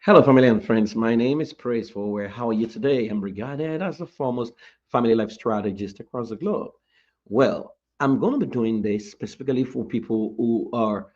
Hello, family and friends. My name is Praise Forward. How are you today? I'm regarded as the foremost family life strategist across the globe. Well, I'm going to be doing this specifically for people who are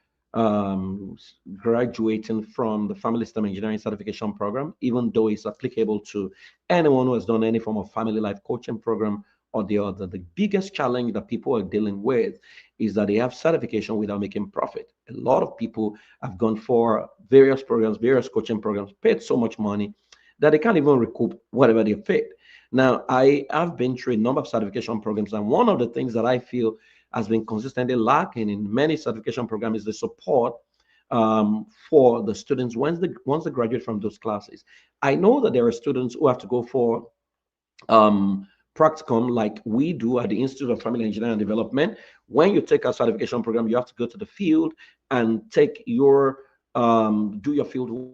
graduating from the Family System Engineering Certification Program, even though it's applicable to anyone who has done any form of family life coaching program or the other. The biggest challenge that people are dealing with is that they have certification without making profit. A lot of people have gone for various programs, various coaching programs, paid so much money that they can't even recoup whatever they paid. Now, I have been through a number of certification programs, and one of the things that I feel has been consistently lacking in many certification programs is the support for the students once they graduate from those classes. I know that there are students who have to go for um, practicum like we do at the Institute of Family Engineering and Development. When you take a certification program, you have to go to the field and take your do your field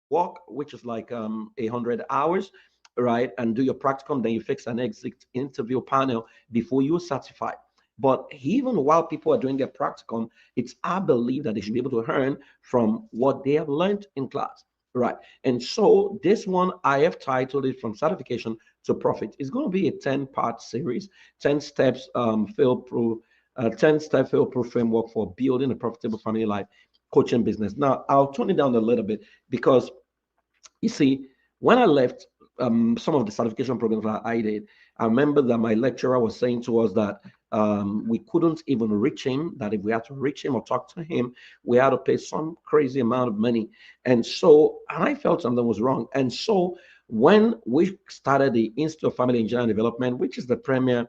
work, which is like 100 hours, right? And do your practicum, then you fix an exit interview panel before you certify. But even while people are doing their practicum, it's I believe that they should be able to earn from what they have learned in class. Right. And so this one I have titled it From Certification to Profit. It's going to be a 10-part series, 10 steps fail proof, 10-step fail proof framework for building a profitable family life coaching business. Now I'll tone it down a little bit because you see, when I left some of the certification programs that I did, I remember that my lecturer was saying to us that we couldn't even reach him, that if we had to reach him or talk to him, we had to pay some crazy amount of money. And so I felt something was wrong. And so when we started the Institute of Family Engineering Development, which is the premier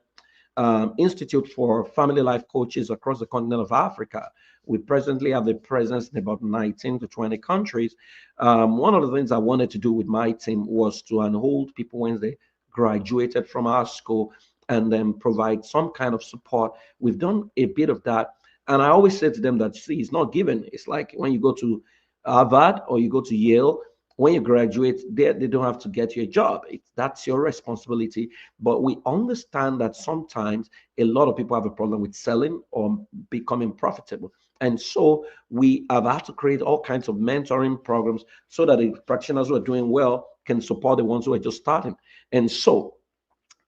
institute for family life coaches across the continent of Africa. We presently have a presence in about 19 to 20 countries. One of the things I wanted to do with my team was to enroll people when they graduated from our school and then provide some kind of support. We've done a bit of that. And I always say to them that, see, it's not given. It's like when you go to Harvard or you go to Yale, when you graduate, they don't have to get you a job. That's your responsibility. But we understand that sometimes a lot of people have a problem with selling or becoming profitable. And so we have had to create all kinds of mentoring programs so that the practitioners who are doing well can support the ones who are just starting. And so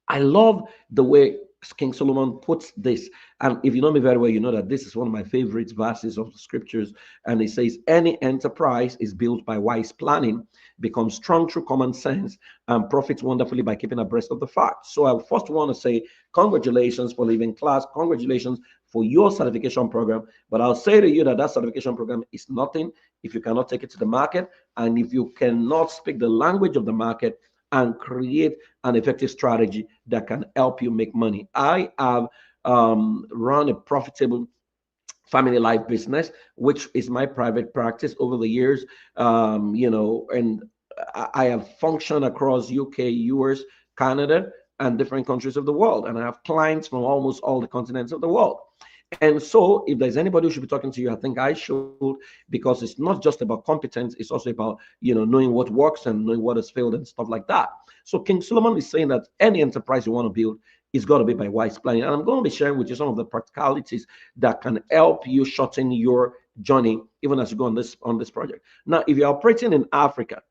I love the way King Solomon puts this. And if you know me very well, you know that this is one of my favorite verses of the scriptures. And it says, any enterprise is built by wise planning, becomes strong through common sense, and profits wonderfully by keeping abreast of the facts. So I first want to say, congratulations for leaving class. Congratulations for your certification program. But I'll say to you that that certification program is nothing if you cannot take it to the market and if you cannot speak the language of the market and create an effective strategy that can help you make money. I have run a profitable family life business, which is my private practice over the years, and I have functioned across UK, US, Canada, and different countries of the world. And I have clients from almost all the continents of the world. And so, if there's anybody who should be talking to you, I think I should, because it's not just about competence, it's also about knowing what works and knowing what has failed and stuff like that. So, King Solomon is saying that any enterprise you want to build is got to be by wise planning. And I'm going to be sharing with you some of the practicalities that can help you shorten your journey, even as you go on this project. Now, if you're operating in Africa,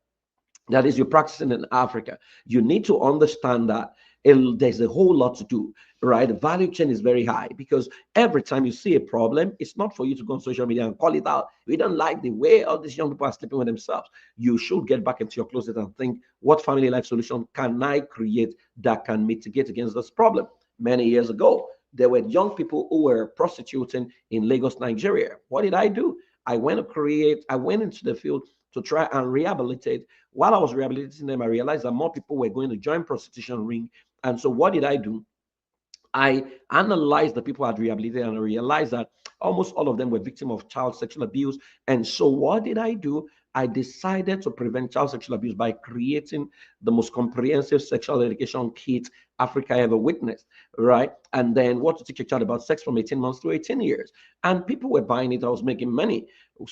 that is you're practicing in Africa, you need to understand that there's a whole lot to do, right? The value chain is very high because every time you see a problem, it's not for you to go on social media and call it out. We don't like the way all these young people are sleeping with themselves. You should get back into your closet and think, what family life solution can I create that can mitigate against this problem? Many years ago, there were young people who were prostituting in Lagos, Nigeria. What did I do? I went into the field to try and rehabilitate. While I was rehabilitating them, I realized that more people were going to join prostitution ring. And so what did I do? I analyzed the people I had rehabilitated and I realized that almost all of them were victims of child sexual abuse. And so what did I do? I decided to prevent child sexual abuse by creating the most comprehensive sexual education kit Africa ever witnessed, right? And then what to teach a child about sex from 18 months to 18 years. And people were buying it. I was making money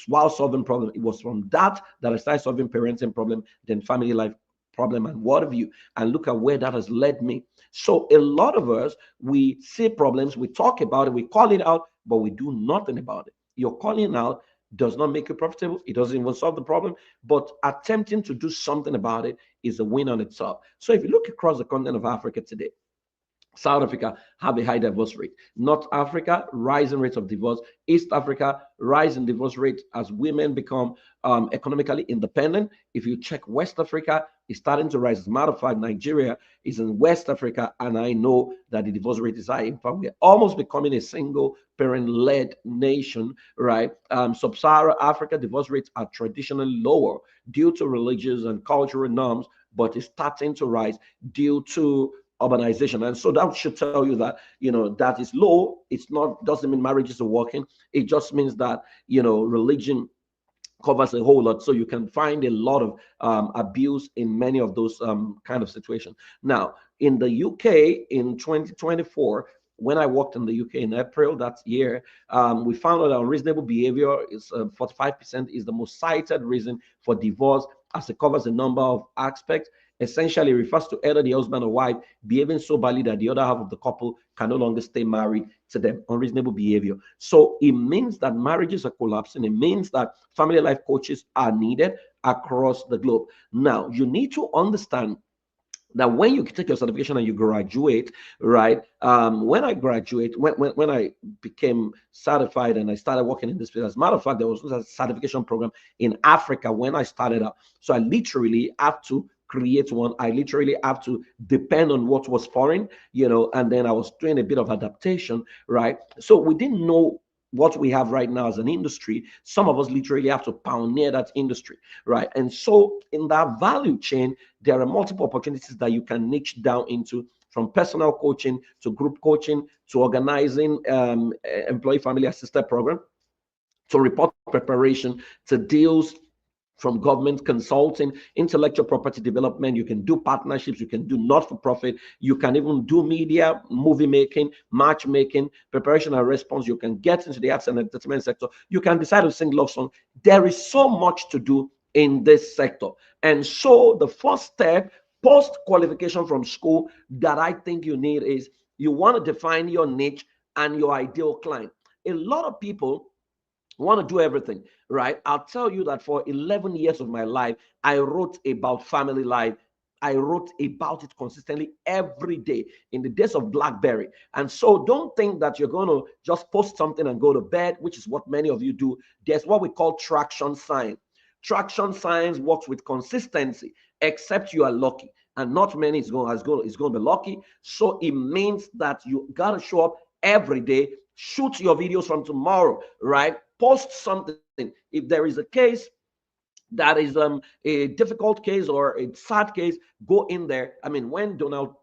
while solving problems. It was from that I started solving parenting problem, then family life problem and what have you. And look at where that has led me. So a lot of us, we see problems, we talk about it, we call it out, but we do nothing about it. You're calling out does not make you profitable. It doesn't even solve the problem. But attempting to do something about it is a win on itself. So if you look across the continent of Africa today, South Africa have a high divorce rate. North Africa, rising rates of divorce. East Africa, rising divorce rate as women become economically independent. If you check West Africa, it's starting to rise. As a matter of fact, Nigeria is in West Africa, and I know that the divorce rate is high. In fact, we're almost becoming a single parent-led nation, right? Sub-Saharan Africa divorce rates are traditionally lower due to religious and cultural norms, but it's starting to rise due to urbanization. And so that should tell you that, that is low. It's not, doesn't mean marriages are working. It just means that, religion covers a whole lot. So you can find a lot of abuse in many of those kind of situations. Now, in the UK in 2024, when I worked in the UK in April that year, we found out that unreasonable behavior is 45% is the most cited reason for divorce, as it covers a number of aspects. Essentially, it refers to either the husband or wife behaving so badly that the other half of the couple can no longer stay married to them. Unreasonable behavior. So it means that marriages are collapsing. It means that family life coaches are needed across the globe. Now, you need to understand that when you take your certification and you graduate, right? When I graduate, when I became certified and I started working in this field, as a matter of fact, there was a certification program in Africa when I started out. So I literally have to create one. I literally have to depend on what was foreign, and then I was doing a bit of adaptation, right? So we didn't know what we have right now as an industry. Some of us literally have to pioneer that industry, right? And so in that value chain, there are multiple opportunities that you can niche down into, from personal coaching to group coaching to organizing employee family assisted program, to report preparation, to deals from government consulting, intellectual property development. You can do partnerships, you can do not-for-profit, you can even do media, movie making, matchmaking, preparation and response. You can get into the arts and entertainment sector. You can decide to sing love song. There is so much to do in this sector. And so the first step post qualification from school that I think you need is you want to define your niche and your ideal client. A lot of people want to do everything, right? I'll tell you that for 11 years of my life, I wrote about family life. I wrote about it consistently every day in the days of BlackBerry. And so don't think that you're going to just post something and go to bed, which is what many of you do. There's what we call traction science. Traction science works with consistency, except you are lucky. And not many is going to be lucky. So it means that you got to show up every day. Shoot your videos from tomorrow, right? Post something. If there is a case that is a difficult case or a sad case, go in there. I mean, when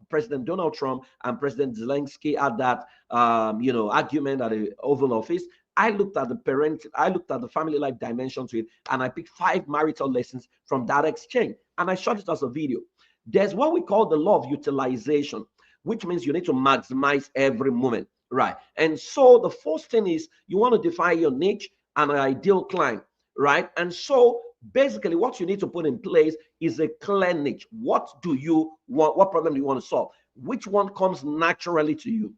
President Donald Trump and President Zelensky had that argument at the Oval Office, I looked at the family life dimension to it, and I picked 5 marital lessons from that exchange, and I shot it as a video. There's what we call the law of utilization, which means you need to maximize every moment, right? And so the first thing is you want to define your niche and an ideal client, right? And so basically what you need to put in place is a clear niche. What do you want? What problem do you want to solve? Which one comes naturally to you?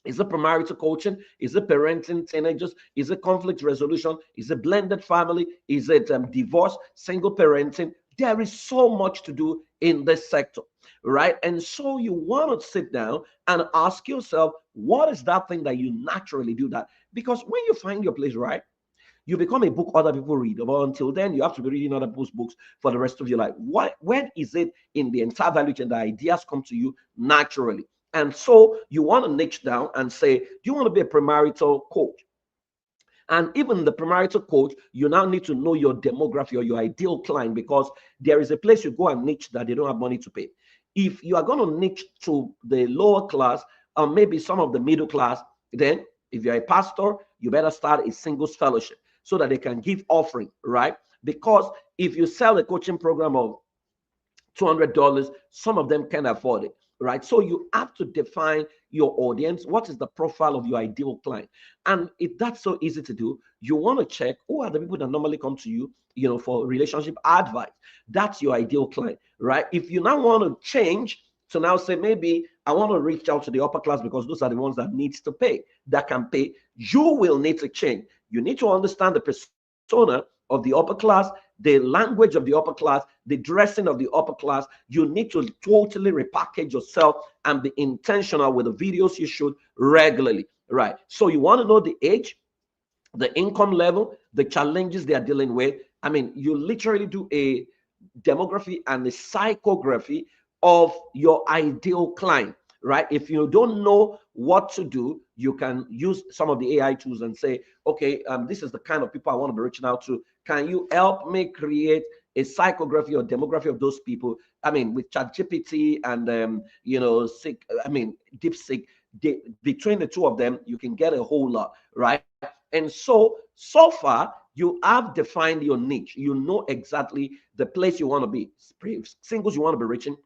Is it premarital coaching? Is it parenting teenagers? Is it conflict resolution? Is it blended family? Is it divorce, single parenting? There is so much to do in this sector, right? And so you want to sit down and ask yourself, what is that thing that you naturally do that? Because when you find your place, right, you become a book other people read. But until then, you have to be reading other people's books for the rest of your life. When is it in the entire value chain that ideas come to you naturally? And so you want to niche down and say, do you want to be a premarital coach? And even the premarital coach, you now need to know your demography or your ideal client, because there is a place you go and niche that they don't have money to pay. If you are going to niche to the lower class or maybe some of the middle class, then if you're a pastor, you better start a singles fellowship so that they can give offering, right? Because if you sell a coaching program of $200, some of them can't afford it, right? So you have to define your audience. What is the profile of your ideal client? And if that's so easy to do, you want to check who are the people that normally come to you, for relationship advice. That's your ideal client, right? If you now want to change to now say, maybe I want to reach out to the upper class because those are the ones that needs to pay, that can pay, you will need to change. You need to understand the persona persona of the upper class, the language of the upper class, the dressing of the upper class. You need to totally repackage yourself and be intentional with the videos you shoot regularly, right? So you want to know the age, the income level, the challenges they are dealing with. I mean, you literally do a demography and a psychography of your ideal client, right? If you don't know what to do, you can use some of the AI tools and say, okay, this is the kind of people I want to be reaching out to. Can you help me create a psychography or demography of those people? I mean, with ChatGPT and DeepSeek, between the two of them, you can get a whole lot, right? And so far, you have defined your niche. You know exactly the place you want to be. Singles you want to be reaching,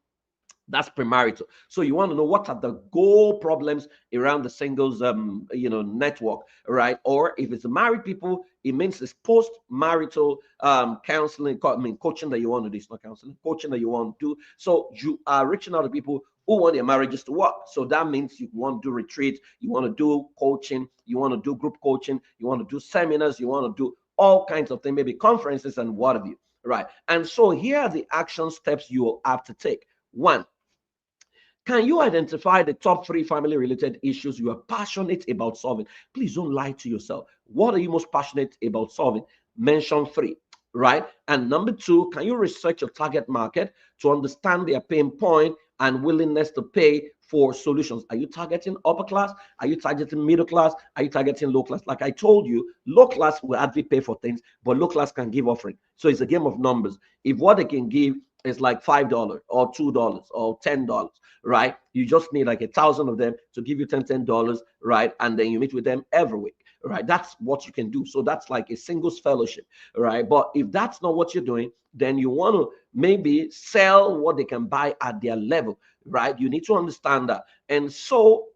that's premarital. So you want to know what are the goal problems around the singles network, right? Or if it's married people, it means it's post-marital counseling, coaching that you want to do. It's not counseling, coaching that you want to do. So you are reaching out to people who want their marriages to work. So that means you want to do retreats, you want to do coaching, you want to do group coaching, you want to do seminars, you want to do all kinds of things, maybe conferences and what have you, right? And so here are the action steps you will have to take. One, can you identify the top 3 family related issues you are passionate about solving? Please don't lie to yourself. What are you most passionate about solving? Mention 3, right? And number 2, can you research your target market to understand their pain point and willingness to pay for solutions? Are you targeting upper class? Are you targeting middle class? Are you targeting low class? Like I told you, low class will hardly pay for things, but low class can give offering. So it's a game of numbers. If what they can give is like $5 or $2 or $10, right? You just need like 1,000 of them to give you $10, right? And then you meet with them every week, right? That's what you can do. So that's like a singles fellowship, right? But if that's not what you're doing, then you want to maybe sell what they can buy at their level, right? You need to understand that. And so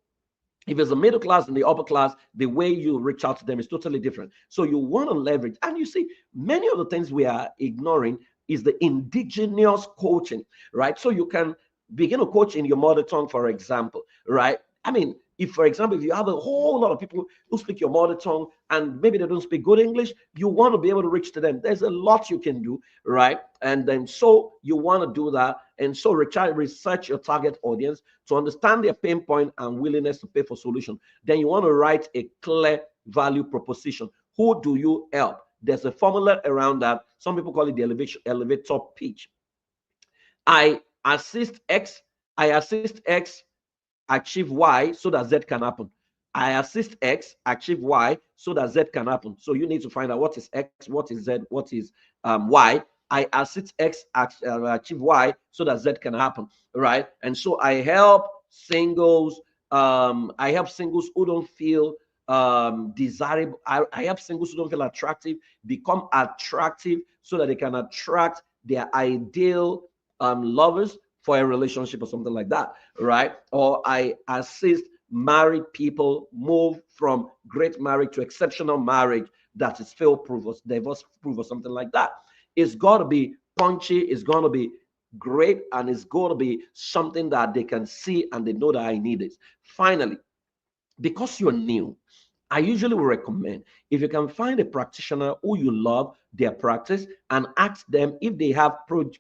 if it's the middle class and the upper class, the way you reach out to them is totally different. So you want to leverage. And you see, many of the things we are ignoring is the indigenous coaching, right? So you can begin to coach in your mother tongue, for example, right? I mean, if, for example, if you have a whole lot of people who speak your mother tongue and maybe they don't speak good English, you want to be able to reach to them. There's a lot you can do, right? And then so you want to do that. And so research your target audience to understand their pain point and willingness to pay for solution. Then you want to write a clear value proposition. Who do you help? There's a formula around that. Some people call it the elevator pitch. I assist X, I assist X achieve Y so that Z can happen. I assist X achieve Y so that Z can happen. So you need to find out what is X, what is Z, what is Y. I assist X achieve Y so that Z can happen, right? And so I help singles. I help singles who don't feel desirable. I help singles who don't feel attractive become attractive so that they can attract their ideal lovers for a relationship or something like that, right? Or I assist married people move from great marriage to exceptional marriage that is fail proof or divorce proof or something like that. It's got to be punchy, it's going to be great, and it's going to be something that they can see and they know that I need it. Finally, because you're new, I usually will recommend if you can find a practitioner who you love their practice and ask them if they have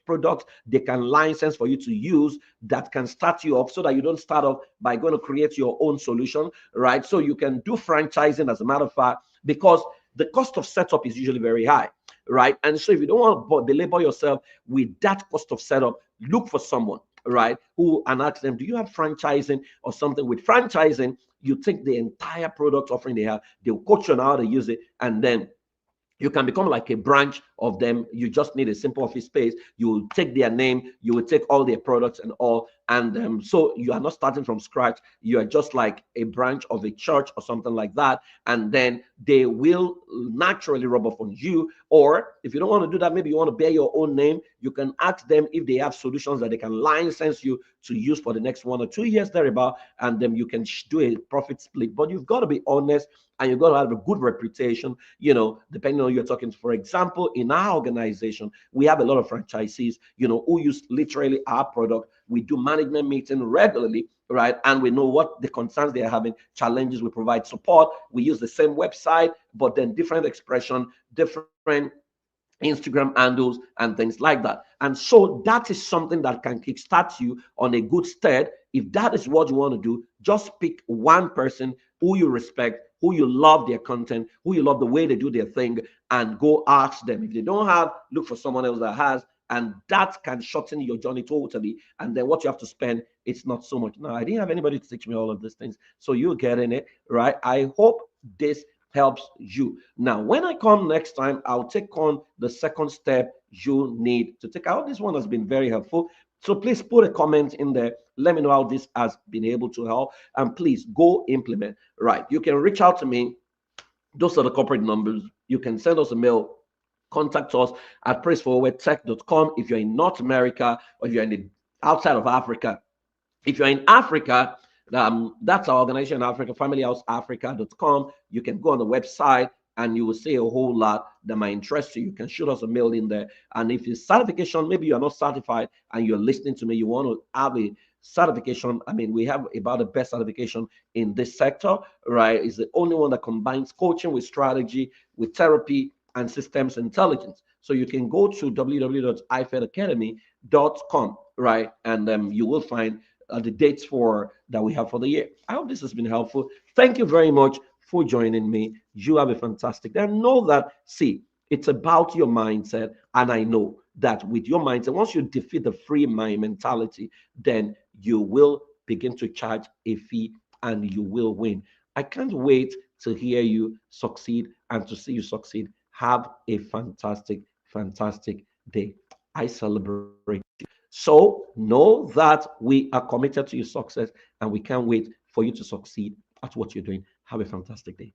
products they can license for you to use that can start you off so that you don't start off by going to create your own solution, right? So you can do franchising, as a matter of fact, because the cost of setup is usually very high, right? And so if you don't want to belabor yourself with that cost of setup, look for someone, right, who and ask them, do you have franchising or something? With franchising, you take the entire product offering they have, they'll coach you on how to use it, and then you can become like a branch of them. You just need a simple office space. You will take their name, you will take all their products and all, and so you are not starting from scratch. You are just like a branch of a church or something like that, and then they will naturally rub off on you. Or if you don't want to do that, maybe you want to bear your own name, you can ask them if they have solutions that they can license you to use for the next 1 or 2 years thereabout, and then you can do a profit split. But you've got to be honest, and you've got to have a good reputation, depending on who you're talking to. For example, in our organization, we have a lot of franchisees, who use literally our product We do management meeting regularly, right? And we know what the concerns they are having, challenges. We provide support. We use the same website, but then different expression, different Instagram handles, and things like that. And so that is something that can kickstart you on a good stead. If that is what you want to do, just pick one person who you respect, who you love their content, who you love the way they do their thing, and go ask them. If they don't have, look for someone else that has, and that can shorten your journey totally. And then what you have to spend, it's not so much. Now, I didn't have anybody to teach me all of these things, so you're getting it, right? I hope this helps you. Now, when I come next time, I'll take on the second step you need to take out. This one has been very helpful. So please put a comment in there. Let me know how this has been able to help. And please go implement. Right. You can reach out to me. Those are the corporate numbers. You can send us a mail. Contact us at praisforwardtech.com if you're in North America or if you're in the outside of Africa. If you're in Africa, that's our organization, Africa, familyhouseafrica.com. You can go on the website and you will see a whole lot that might interest you. You can shoot us a mail in there. And if it's certification, maybe you're not certified and you're listening to me, you want to have a certification. I mean, we have about the best certification in this sector, right? It's the only one that combines coaching with strategy, with therapy, and systems intelligence. So you can go to www.ifedacademy.com, right? And you will find the dates for that we have for the year. I hope this has been helpful. Thank you very much for joining me. You have a fantastic day. And know that, see, it's about your mindset. And I know that with your mindset, once you defeat the free mind mentality, then you will begin to charge a fee and you will win. I can't wait to hear you succeed and to see you succeed. Have a fantastic, fantastic day. I celebrate you. So know that we are committed to your success and we can't wait for you to succeed at what you're doing. Have a fantastic day.